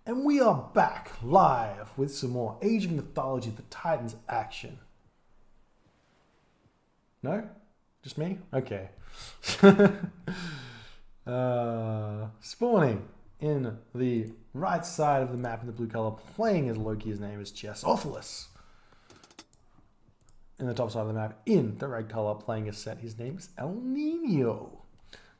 And we are back live with some more Age of Mythology, the Titans action. No? Just me? Okay. Spawning in the right side of the map in the blue color, playing as Loki, his name is Chessophilus. In the top side of the map, in the red color, playing as Set, his name is El Nino.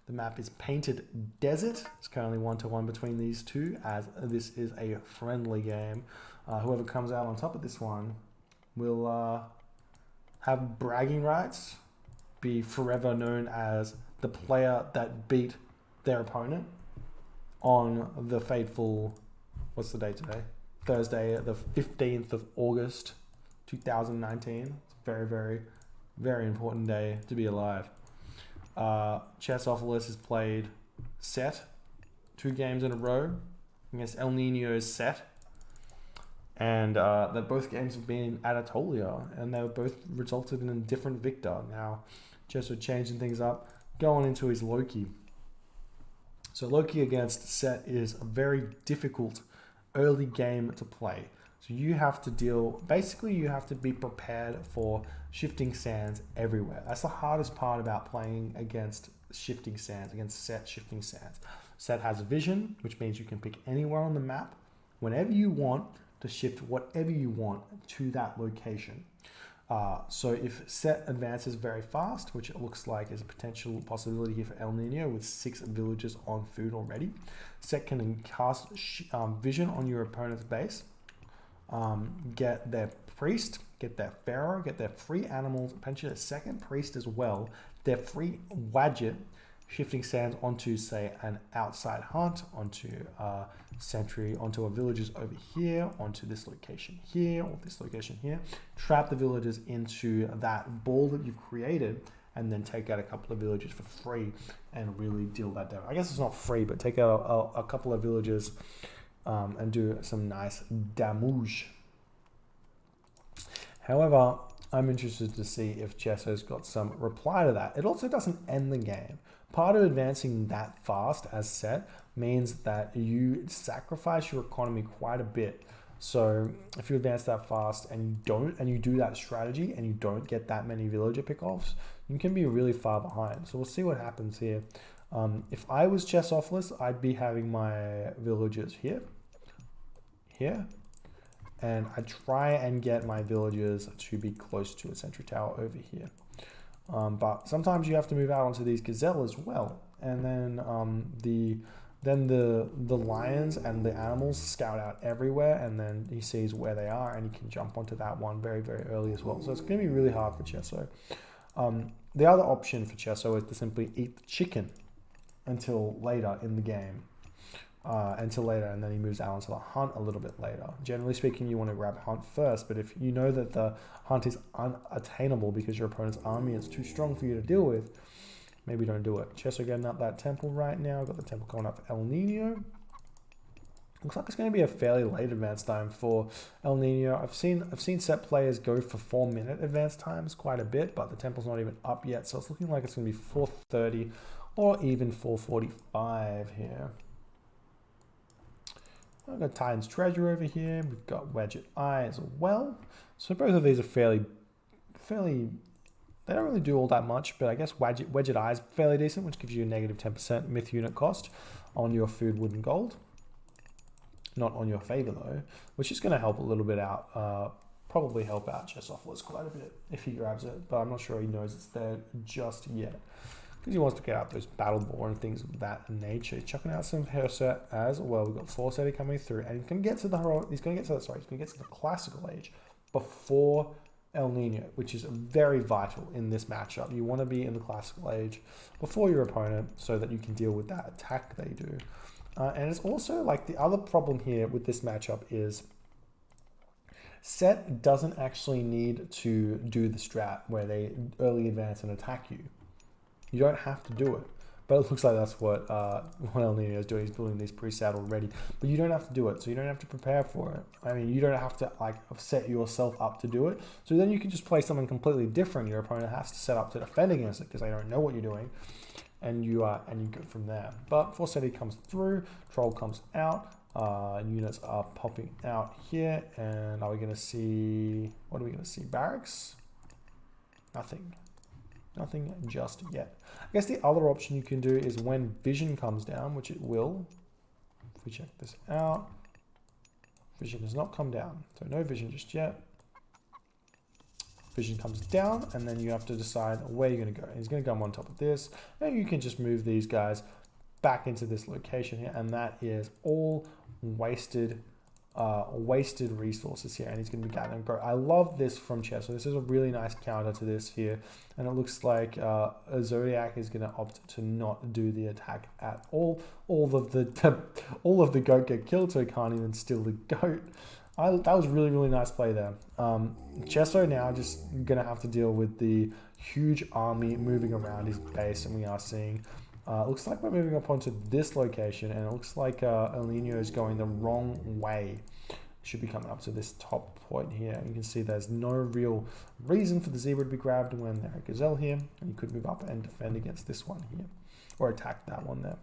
The map is painted desert. It's currently 1-1 between these two, as this is a friendly game. Whoever comes out on top of this one will have bragging rights, be forever known as the player that beat their opponent on the fateful, what's the date today? Thursday, the 15th of August, 2019. It's a very, very, very important day to be alive. Chessophilus has played Set 2 games in a row against El Nino's Set, and that both games have been in Anatolia, and they were both resulted in a different victor. Now Chesso changing things up, going into his Loki. So Loki against Set is a very difficult early game to play. So you have to you have to be prepared for shifting sands everywhere. That's the hardest part about playing against shifting sands, against Set shifting sands. Set has vision, which means you can pick anywhere on the map, whenever you want, to shift whatever you want to that location. So if Set advances very fast, which it looks like is a potential possibility here for El Nino with 6 villagers on food already, Set can cast vision on your opponent's base, get their priest, get their pharaoh, get their free animals, potentially a second priest as well, their free Wadjet, shifting sands onto, say, an outside hunt, onto a sentry, onto a villagers over here, onto this location here, or this location here, trap the villagers into that ball that you've created, and then take out a couple of villagers for free and really deal that down. I guess it's not free, but take out a couple of villagers and do some nice damage. However, I'm interested to see if Chesso's got some reply to that. It also doesn't end the game. Part of advancing that fast as Set means that you sacrifice your economy quite a bit. So if you advance that fast and you do that strategy and you don't get that many villager pickoffs, you can be really far behind. So we'll see what happens here. If I was Chessophilus, I'd be having my villagers here, and I try and get my villagers to be close to a sentry tower over here. But sometimes you have to move out onto these gazelle as well, and then the lions and the animals scout out everywhere, and then he sees where they are, and he can jump onto that one very, very early as well. So it's going to be really hard for Chesso. The other option for Chesso is to simply eat the chicken until later in the game. And then he moves out onto the hunt a little bit later. Generally speaking, you want to grab hunt first, but if you know that the hunt is unattainable because your opponent's army is too strong for you to deal with, maybe don't do it. Chesso getting up that temple right now. Got the temple coming up for El Nino. Looks like it's going to be a fairly late advance time for El Nino. I've seen Set players go for 4-minute advance times quite a bit, but the temple's not even up yet, so it's looking like it's going to be 4:30 or even 4:45 here. We've got Titan's Treasure over here. We've got Wadjet Eye as well. So both of these are fairly, they don't really do all that much, but I guess Wadjet Eye is fairly decent, which gives you a negative 10% myth unit cost on your food, wood, and gold. Not on your favor though, which is going to help a little bit out. Probably help out Chessophilus quite a bit if he grabs it, but I'm not sure he knows it's there just yet, because he wants to get out those battle boar and things of that nature. He's chucking out some Herset as well. We've got 4 coming through, and he's going to get to the classical age before El Nino, which is very vital in this matchup. You want to be in the classical age before your opponent so that you can deal with that attack they do. And it's also like the other problem here with this matchup is Set doesn't actually need to do the strat where they early advance and attack you. You don't have to do it, but it looks like that's what El Nino is doing. He's building these pre-sat already, but you don't have to do it, so you don't have to prepare for it. I mean, you don't have to like set yourself up to do it. So then you can just play something completely different. Your opponent has to set up to defend against it because they don't know what you're doing, and you go from there. But Forseti comes through, Troll comes out, units are popping out here. And are we going to see, what are we going to see? Barracks? Nothing. Nothing just yet. I guess the other option you can do is when vision comes down, which it will. If we check this out, vision has not come down. So no vision just yet. Vision comes down, and then you have to decide where you're going to go. And he's going to come on top of this, and you can just move these guys back into this location here, and that is all wasted resources here, and he's going to be gathering growth. I love this from Chess. So this is a really nice counter to this here, and it looks like a Zodiac is going to opt to not do the attack at all. All of the goat get killed, so he can't even steal the goat. That was really nice play there. Chesso now just going to have to deal with the huge army moving around his base, and we are seeing looks like we're moving up onto this location, and it looks like El Nino is going the wrong way. Should be coming up to this top point here. You can see there's no real reason for the zebra to be grabbed when there's a gazelle here, and you could move up and defend against this one here, or attack that one there.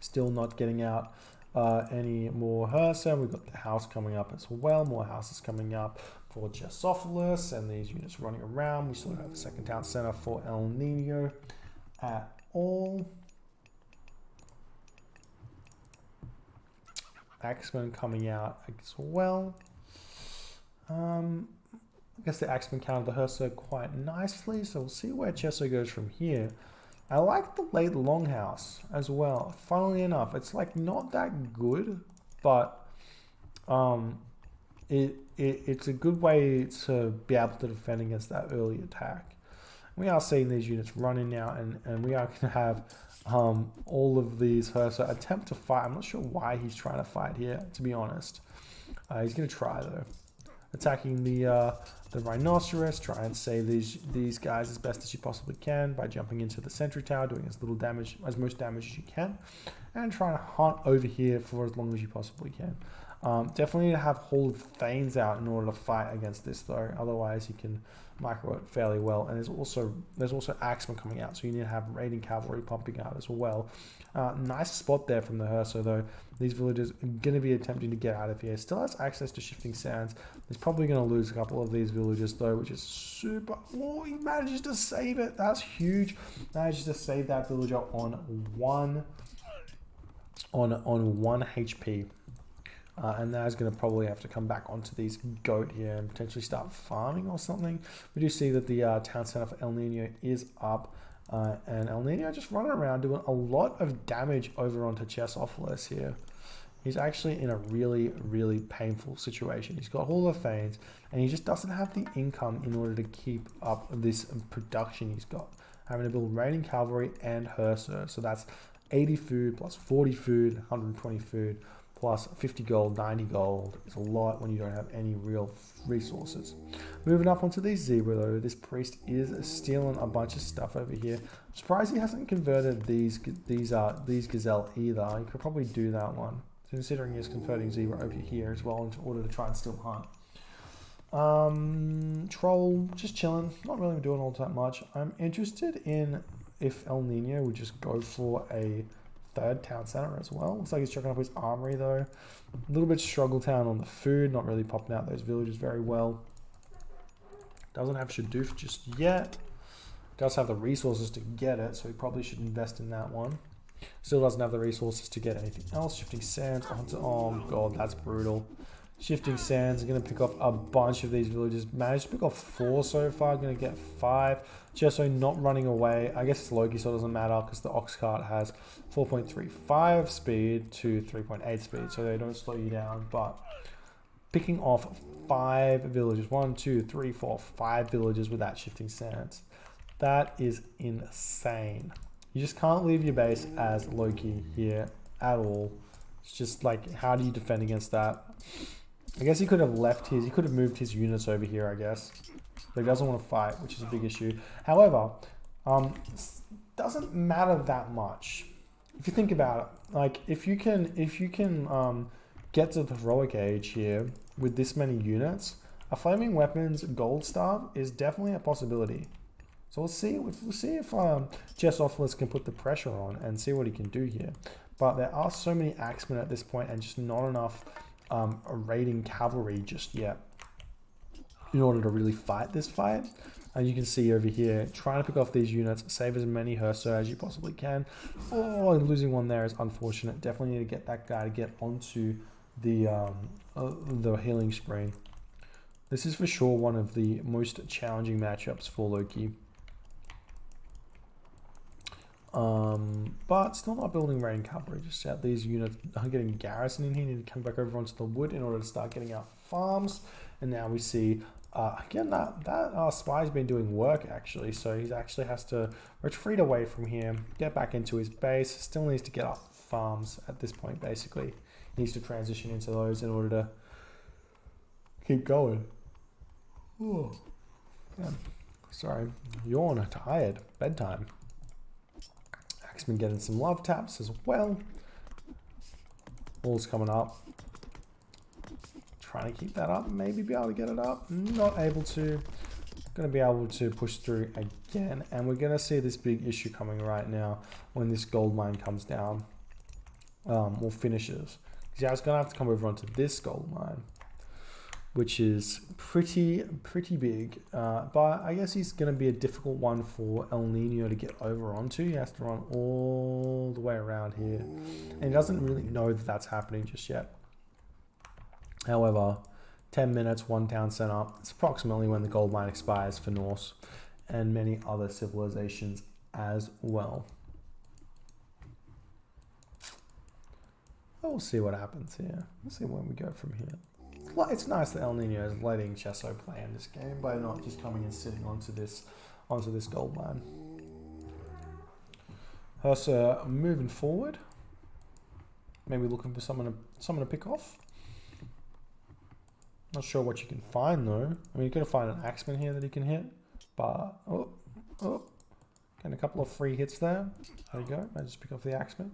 Still not getting out any more Hersa. We've got the house coming up as well. More houses coming up for Chessophilus, and these units running around. We still have the second town center for El Nino at all. Axemen coming out as well. I guess the Axemen countered the Hersa quite nicely, so we'll see where Chesso goes from here. I like the late longhouse as well. Funnily enough, it's like not that good, but it's a good way to be able to defend against that early attack. We are seeing these units running now, and we are going to have all of these Hersa attempt to fight. I'm not sure why he's trying to fight here, to be honest. He's going to try though. Attacking the rhinoceros, try and save these guys as best as you possibly can by jumping into the sentry tower, doing as little damage, as much damage as you can, and trying to hunt over here for as long as you possibly can. Definitely need to have Hall of Thanes out in order to fight against this though, otherwise you can micro it fairly well. And there's also Axemen coming out, so you need to have raiding cavalry pumping out as well. Nice spot there from the Hersa though. These villagers are going to be attempting to get out of here. Still has access to shifting sands. He's probably going to lose a couple of these villagers though, which is super. Oh, he manages to save it. That's huge. Manages to save that villager on one HP. And now he's going to probably have to come back onto these goat here and potentially start farming or something. We do see that the town center for El Nino is up. And El Nino just running around doing a lot of damage over onto Chessophilus here. He's actually in a really painful situation. He's got Hall of Thanes, and he just doesn't have the income in order to keep up this production he's got. Having to build raiding cavalry and Hersa. So that's 80 food plus 40 food, 120 food. Plus 50 gold, 90 gold is a lot when you don't have any real resources. Moving up onto these zebra though, this priest is stealing a bunch of stuff over here. I'm surprised he hasn't converted these gazelle either. He could probably do that one, considering he's converting zebra over here as well in order to try and still hunt. Troll, just chilling, not really doing all that much. I'm interested in if El Nino would just go for a third town center as well. Looks like he's checking up his armory though. A little bit struggle town on the food, not really popping out those villages very well. Doesn't have Shadoof just yet. Does have the resources to get it, so he probably should invest in that one. Still doesn't have the resources to get anything else. Shifting Sands onto, oh god, that's brutal. Shifting Sands are going to pick off a bunch of these villages. Managed to pick off 4 so far, going to get 5. Chesso not running away. I guess it's Loki, so it doesn't matter because the ox cart has 4.35 speed to 3.8 speed, so they don't slow you down. But picking off 5 villages, 1, 2, 3, 4, 5 villages with that Shifting Sands. That is insane. You just can't leave your base as Loki here at all. It's just like, how do you defend against that? I guess he could have he could have moved his units over here, I guess. But he doesn't want to fight, which is a big issue. However, doesn't matter that much. If you think about it, like if you can get to the heroic age here with this many units, a flaming weapons gold staff is definitely a possibility. So we'll see if Chessophilus can put the pressure on and see what he can do here. But there are so many axemen at this point and just not enough raiding cavalry just yet in order to really fight this fight. And you can see over here, trying to pick off these units, save as many Herso as you possibly can. Oh, losing one there is unfortunate. Definitely need to get that guy to get onto the healing spree. This is for sure one of the most challenging matchups for Loki. But still not building raiding cavalry just yet. These units are getting garrison in here. Need to come back over onto the wood in order to start getting out farms. And now we see again that spy's been doing work actually. So he actually has to retreat away from here, get back into his base. Still needs to get up farms at this point. Basically, he needs to transition into those in order to keep going. Oh, yeah. Sorry, yawn. Tired. Bedtime. Been getting some love taps as well. Wall's coming up. Trying to keep that up. Maybe be able to get it up. Not able to. Going to be able to push through again. And we're going to see this big issue coming right now when this gold mine comes down. Or finishes. Because yeah, it's going to have to come over onto this gold mine, which is pretty big. But I guess he's going to be a difficult one for El Nino to get over onto. He has to run all the way around here. And he doesn't really know that that's happening just yet. However, 10 minutes, one town center. It's approximately when the gold mine expires for Norse and many other civilizations as well. We'll see what happens here. We'll see when we go from here. It's nice that El Nino is letting Chesso play in this game by not just coming and sitting onto this gold mine. Hersa moving forward. Maybe looking for someone to pick off. Not sure what you can find though. I mean, you're gonna find an axeman here that he can hit, but getting a couple of free hits there. There you go. I just pick off the axeman.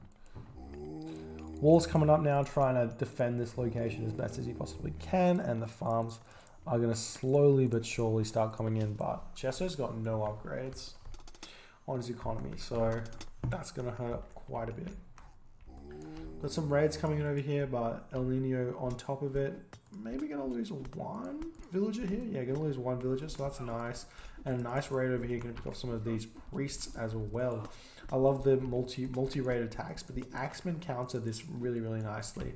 Wall's coming up now, trying to defend this location as best as he possibly can, and the farms are going to slowly but surely start coming in, but Chesso's got no upgrades on his economy, so that's going to hurt quite a bit. Got some raids coming in over here, but El Nino on top of it. Maybe going to lose one villager here. Yeah, going to lose one villager, so that's nice. And a nice raid over here, going to pick off some of these priests as well. I love the multi-raid attacks, but the axemen counter this really nicely.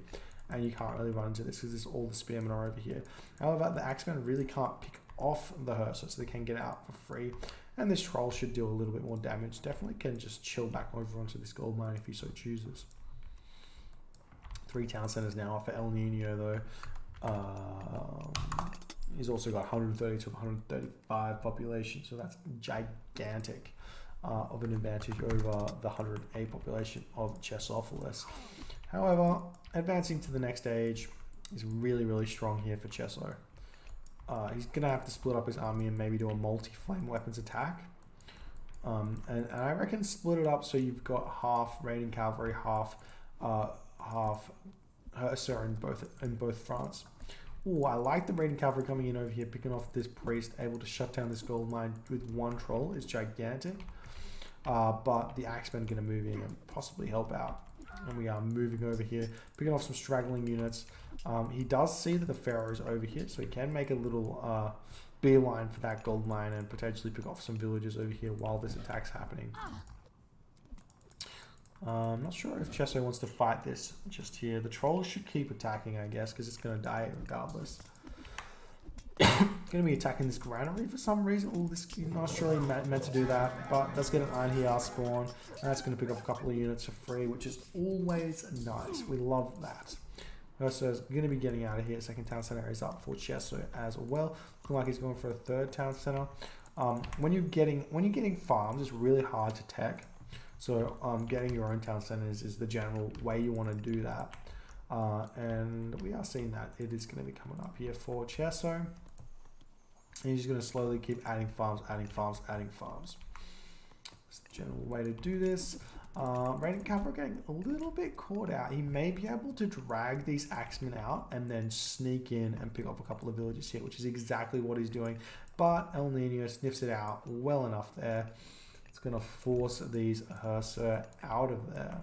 And you can't really run into this because all the spearmen are over here. However, the axemen really can't pick off the Hersa, so they can get out for free. And this troll should deal a little bit more damage. Definitely can just chill back over onto this gold mine if he so chooses. 3 town centers now for El Nino though. He's also got 130 to 135 population, so that's gigantic of an advantage over the 108 population of Chessophilus. However, advancing to the next stage is really strong here for Chesso. He's going to have to split up his army and maybe do a multi-flame weapons attack. And I reckon split it up so you've got half raiding cavalry, half Hersa in both fronts. Ooh, I like the raiding cavalry coming in over here, picking off this priest, able to shut down this gold mine with one troll is gigantic. But the axemen are going to move in and possibly help out. And we are moving over here, picking off some straggling units. He does see that the pharaoh is over here, so he can make a little beeline for that gold mine and potentially pick off some villagers over here while this attack's happening. I'm not sure if Chesso wants to fight this just here. The troll should keep attacking, I guess, because it's going to die regardless. Going to be attacking this granary for some reason. Oh, this is not really meant to do that, but let's get an Iron Here spawn, and that's going to pick up a couple of units for free, which is always nice. We love that. So is going to be getting out of here. Second town center is up for Chesso as well. Looking like he's going for a third town center. When you're getting farms, it's really hard to tech. So getting your own town centers is the general way you want to do that. And we are seeing that it is going to be coming up here for Chesso. And he's going to slowly keep adding farms. It's the general way to do this. Raiding cavalry getting a little bit caught out. He may be able to drag these axemen out and then sneak in and pick up a couple of villages here, which is exactly what he's doing. but El Nino sniffs it out well enough there. It's going to force these Hersa out of there.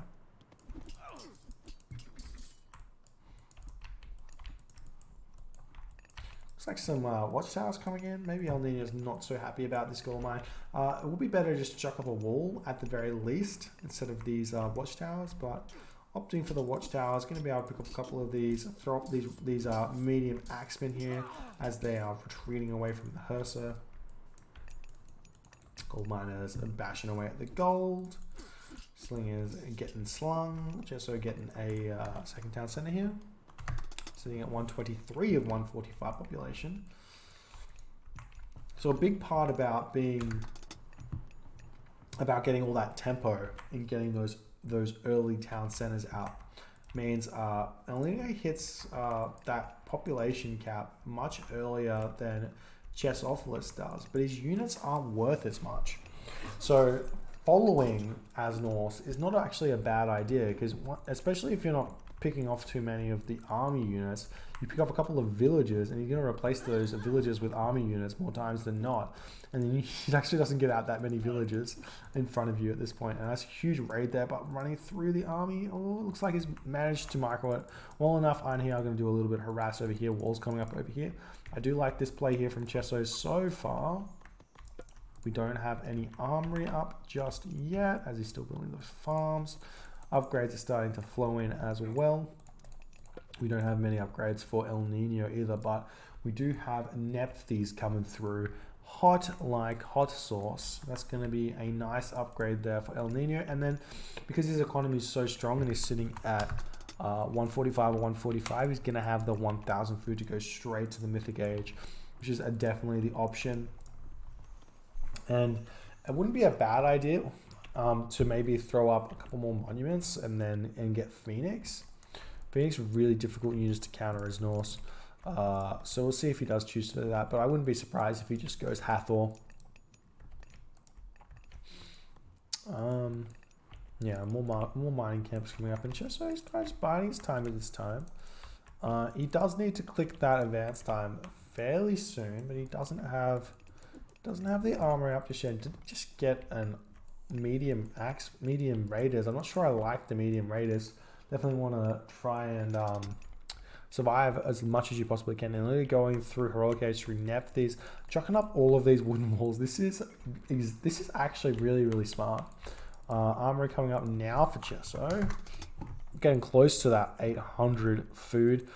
Looks like some watchtowers coming in. Maybe El Nino's not so happy about this gold mine. It would be better to just chuck up a wall at the very least instead of these watchtowers, but opting for the watchtowers, going to be able to pick up a couple of these, throw up these medium axemen here as they are retreating away from the Hersa. Gold miners are bashing away at the gold. Slingers getting slung. Chesso getting a second town center here. Sitting at 123 of 145 population. So a big part about getting all that tempo and getting those early town centers out means El Nino hits that population cap much earlier than Chessophilus does, but his units aren't worth as much. So following as Norse is not actually a bad idea, because especially if you're not picking off too many of the army units, you pick up a couple of villages and you're going to replace those villages with army units more times than not, and then he actually doesn't get out that many villages in front of you at this point, and that's a huge raid there. But running through the army, oh, it looks like he's managed to micro it well enough. Iron here, I'm going to do a little bit of harass over here. Walls coming up over here. I do like this play here from Chesso so far. We don't have any armory up just yet, as he's still building those farms. Upgrades are starting to flow in as well. We don't have many upgrades for El Nino either, but we do have Nephthys coming through hot like hot sauce. That's going to be a nice upgrade there for El Nino. And then because his economy is so strong and he's sitting at 145 or 145, he's going to have the 1000 food to go straight to the mythic age, which is definitely the option. And it wouldn't be a bad idea to maybe throw up a couple more monuments and get Phoenix. Phoenix are really difficult units to counter as Norse. So we'll see if he does choose to do that, but I wouldn't be surprised if he just goes Hathor. Yeah, more mining camps coming up, and Chesso is kind of biding his time at this time. He does need to click that advance time fairly soon, but he doesn't have the armor up just yet. Did just get an medium raiders. I'm not sure I like the medium raiders. Definitely want to try and survive as much as you possibly can, and literally going through heroic age through Nephthys, chucking up all of these wooden walls. This is actually really smart. Armory coming up now for Chesso, getting close to that 800 food.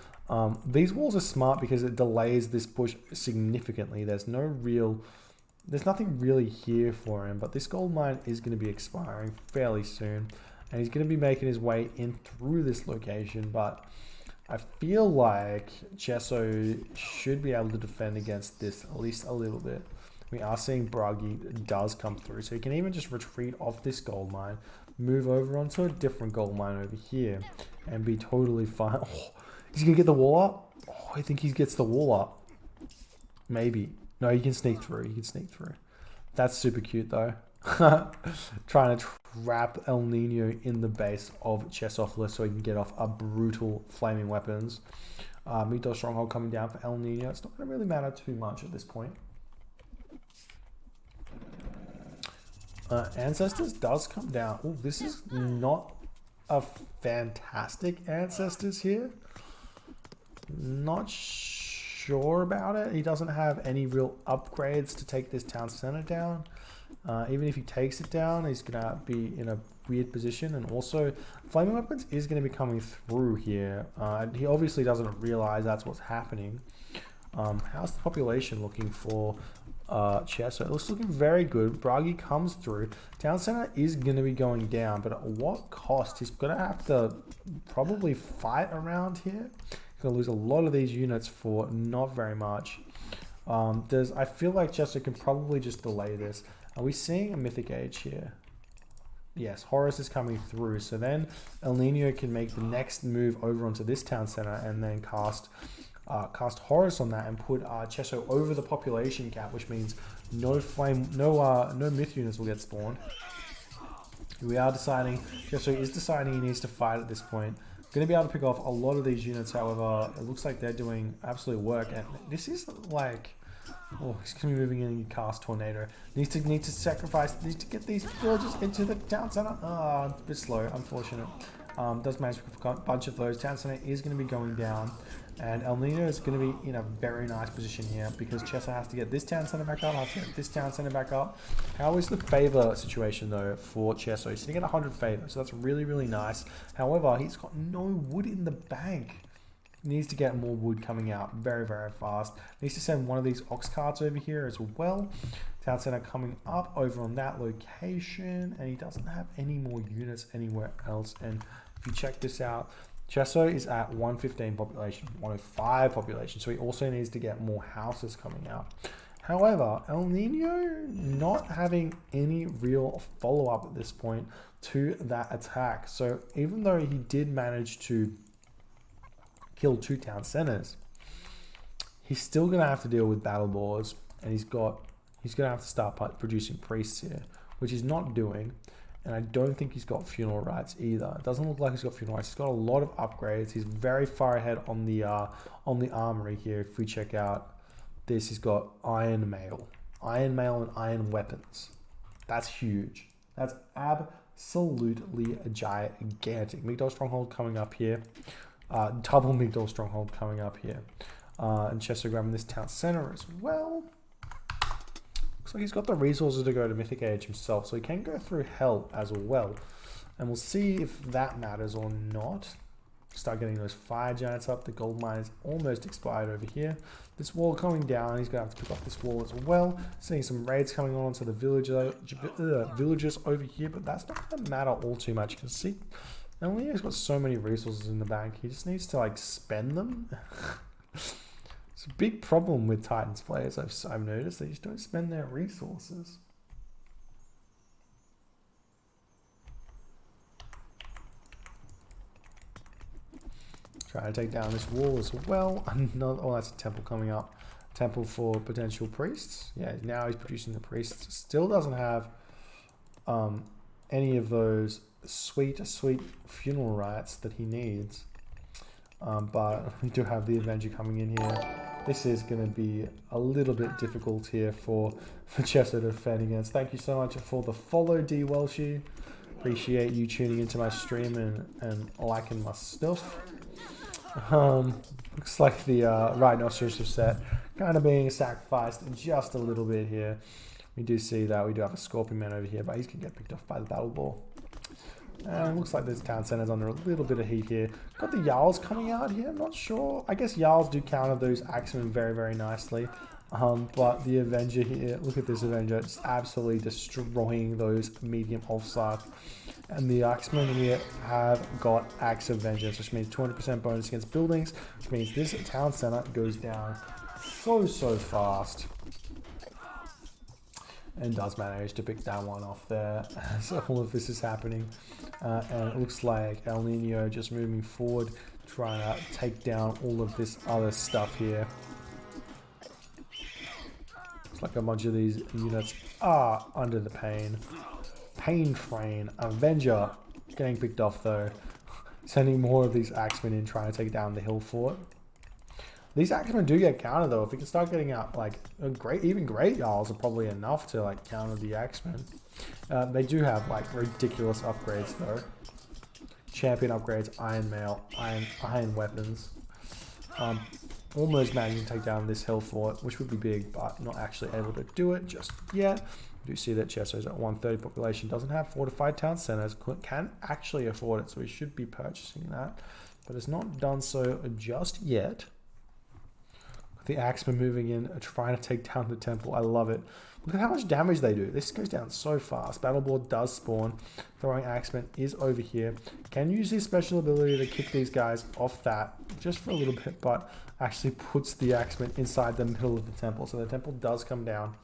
These walls are smart because it delays this push significantly. There's nothing really here for him, but this gold mine is going to be expiring fairly soon, and he's going to be making his way in through this location. But I feel like Chesso should be able to defend against this at least a little bit. We are seeing Bragi does come through, so he can even just retreat off this gold mine, move over onto a different gold mine over here, and be totally fine. Oh, he's going to get the wall up? Oh, I think he gets the wall up. Maybe. No, he can sneak through. He can sneak through. That's super cute, though. Trying to trap El Nino in the base of Chessophilus so he can get off a brutal flaming weapons. Mythos Stronghold coming down for El Nino. It's not going to really matter too much at this point. Ancestors does come down. Oh, this is not a fantastic Ancestors here. Not sure about it. He doesn't have any real upgrades to take this town center down. Even if he takes it down, he's going to be in a weird position. And also, flaming weapons is going to be coming through here. He obviously doesn't realize that's what's happening. How's the population looking for Chesso? It looks looking very good. Bragi comes through. Town center is going to be going down, but at what cost? He's going to have to probably fight around here. He's going to lose a lot of these units for not very much. I feel like Chesso can probably just delay this. Are we seeing a mythic age here? Yes, Horus is coming through. So then El Nino can make the next move over onto this town center and then cast Horus on that and put Chesso over the population cap, which means no myth units will get spawned. Chesso is deciding he needs to fight at this point. Going to be able to pick off a lot of these units, however, it looks like they're doing absolute work. And this is like Oh, he's gonna be moving in and cast Tornado. Needs to sacrifice. Needs to get these villagers into the town center. Ah, a bit slow, unfortunate. Does manage to pick a bunch of those. Town center is going to be going down, and El Nino is going to be in a very nice position here because Chesso has to get this town center back up. Has to get this town center back up. How is the favor situation though for Chesso? He's sitting at 100 favor, so that's really, really nice. However, he's got no wood in the bank. Needs to get more wood coming out very, very fast. Needs to send one of these ox carts over here as well. Town center coming up over on that location, and he doesn't have any more units anywhere else. And if you check this out, Chesso is at 115 population, 105 population, so he also needs to get more houses coming out. However, El Nino not having any real follow-up at this point to that attack. So even though he did manage to kill 2 town centers, he's still going to have to deal with battle boars, and he's going to have to start producing priests here, which he's not doing. And I don't think he's got funeral rites either. It doesn't look like he's got funeral rites. He's got a lot of upgrades. He's very far ahead on the armory here. If we check out this, he's got iron mail and iron weapons. That's huge. That's absolutely gigantic. Migdol Stronghold coming up here. Double Migdol Stronghold coming up here. And Chesso grabbing this town center as well. Looks like he's got the resources to go to Mythic Age himself, so he can go through Hell as well. And we'll see if that matters or not. Start getting those fire giants up. The gold mine is almost expired over here. This wall coming down, he's going to have to pick off this wall as well. Seeing some raids coming on to the villagers over here, but that's not going to matter all too much. You can see, El Nino's got so many resources in the bank. He just needs to like spend them. It's a big problem with Titans players. I've noticed they just don't spend their resources. Try to take down this wall as well. Oh, that's a temple coming up. Temple for potential priests. Yeah, now he's producing the priests. Still doesn't have any of those sweet funeral rites that he needs. But we do have the Avenger coming in here. This is going to be a little bit difficult here for Chesso to defend against. Thank you so much for the follow, D. Welshie. Appreciate you tuning into my stream and liking my stuff. Looks like the rhinoceros set kind of being sacrificed just a little bit here. We do see that we do have a scorpion man over here, but he's going to get picked off by the battle ball. And looks like this town center's under a little bit of heat here. Got the Jarls coming out here, I'm not sure. I guess Jarls do counter those axemen very, very nicely. But the Avenger here, look at this Avenger, just absolutely destroying those medium Ulfsark. And the axemen here have got Axe of Vengeance, which means 200% bonus against buildings, which means this town center goes down so fast. And does manage to pick that one off there as all of this is happening. And it looks like El Nino just moving forward, trying to take down all of this other stuff here. Looks like a bunch of these units are under the pain. Pain Train. Avenger getting picked off though. Sending more of these axemen in, trying to take down the hill fort. These axemen do get countered though. If we can start getting out like even great Jarls are probably enough to like counter the axemen. They do have like ridiculous upgrades though. Champion upgrades, iron mail, iron weapons. Almost managing to take down this hill fort, which would be big, but not actually able to do it just yet. We do see that Chesso's at 130 population, doesn't have fortified town centers, can actually afford it, so he should be purchasing that, but has not done so just yet. The axemen moving in, trying to take down the temple. I love it. Look at how much damage they do. This goes down so fast. Battleboard does spawn. Throwing axemen is over here. Can use his special ability to kick these guys off that just for a little bit, but actually puts the axemen inside the middle of the temple. So the temple does come down.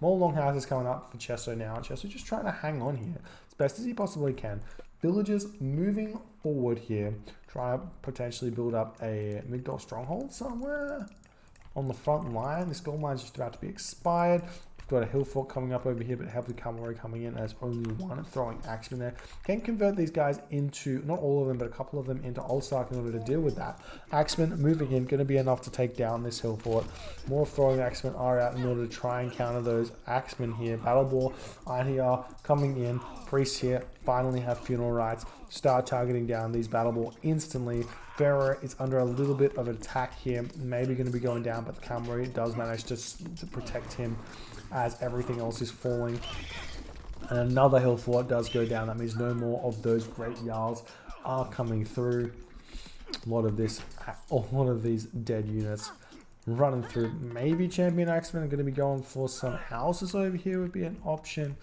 More longhouses coming up for Chesso now. Chesso just trying to hang on here as best as he possibly can. Villagers moving forward here. Trying to potentially build up a Migdol stronghold somewhere on the front line. This gold mine is just about to be expired. Got a hill fort coming up over here, but have the cavalry coming in as only one, throwing axemen there. Can convert these guys into, not all of them, but a couple of them into Ulsark in order to deal with that. Axemen moving in, going to be enough to take down this hill fort. More throwing axemen are out in order to try and counter those axemen here. Battle ball, Einhir coming in. Priests here finally have funeral rites. Start targeting down these battle ball instantly. Pharaoh is under a little bit of attack here. Maybe going to be going down, but the cavalry does manage to protect him as everything else is falling. And another hill fort does go down. That means no more of those great Jarls are coming through. A lot of these dead units running through. Maybe champion axemen are going to be going for some houses over here would be an option.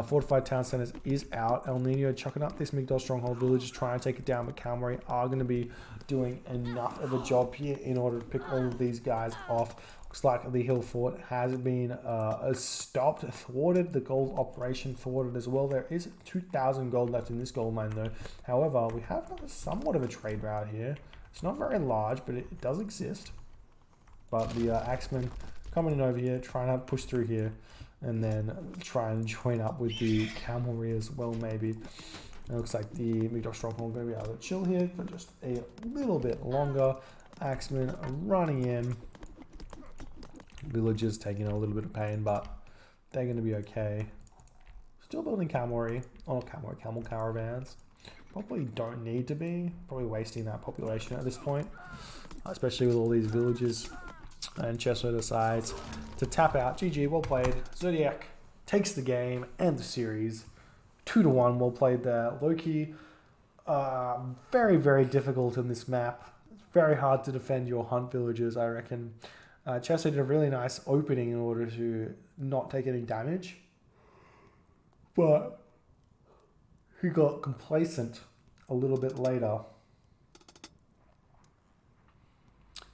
Fortified town centers is out. El Nino chucking up this Migdol stronghold village, trying to take it down, but cavalry are going to be doing enough of a job here in order to pick all of these guys off. Looks like the hill fort has been stopped, thwarted. The gold operation thwarted as well. There is 2,000 gold left in this gold mine though. However, we have somewhat of a trade route here. It's not very large, but it does exist. But the axemen coming in over here, trying to push through here, and then try and join up with the cavalry as well, maybe. It looks like the Migdol stronghold going to be able to chill here for just a little bit longer. Axemen running in. Villagers taking a little bit of pain, but they're going to be okay. Still building cavalry. Oh, not cavalry, camel caravans. Probably don't need to be. Probably wasting that population at this point, especially with all these villages. And Chesso decides to tap out. GG, well played. Zodiac takes the game and the series. 2-1, well played there. Loki, very, very difficult in this map. It's very hard to defend your hunt villages, I reckon. Chesso did a really nice opening in order to not take any damage. But he got complacent a little bit later.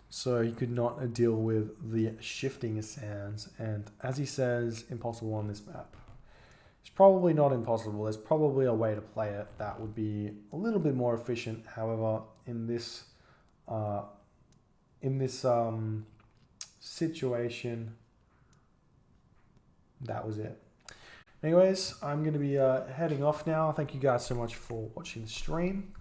So he could not deal with the shifting sands. And as he says, impossible on this map. It's probably not impossible. There's probably a way to play it that would be a little bit more efficient. However, in this situation, that was it. Anyways, I'm going to be heading off now. Thank you guys so much for watching the stream.